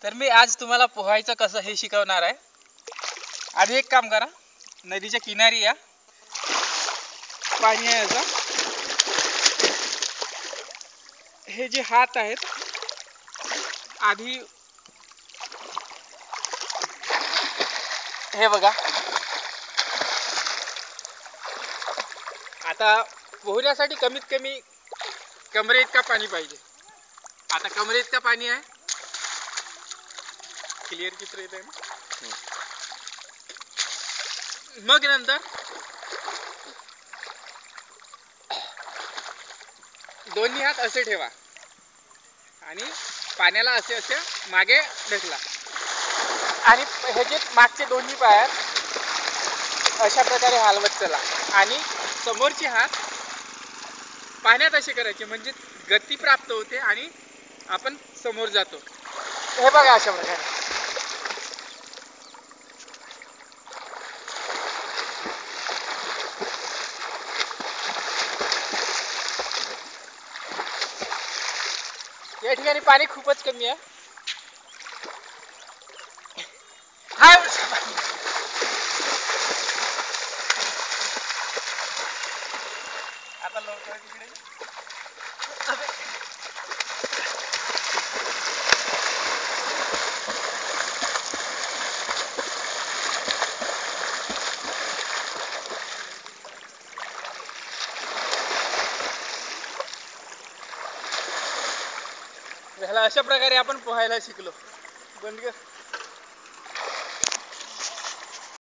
तर मी आज तुम्हाला पोहायचं कसं हे शिकवणार आहे। आधी एक काम करा, नदीच्या किनारी या, पाणी आहे याचा, हे जे हात आहेत आधी हे बघा। आता पोहण्यासाठी कमीत कमी कमरे इतका पाणी पाहिजे। आता कमरे इतका पाणी आहे, क्लिअर चित्र येत आहे ना। मग नंतर दोन्ही हात असे ठेवा आणि पाण्याला असे असे मागे ढकला आणि हे जे मागचे दोन्ही पाय अशा प्रकारे हलवत चला आणि समोरचे हात पाण्यात असे करायचे, म्हणजे गती प्राप्त होते आणि आपण समोर जातो। हे बघा अशा प्रकारे। या ठिकाणी पाणी खूपच कमी आहे। आता लवकर तिकडे ह्याला अशा प्रकारे आपण पोहायला शिकलो। बंद कर।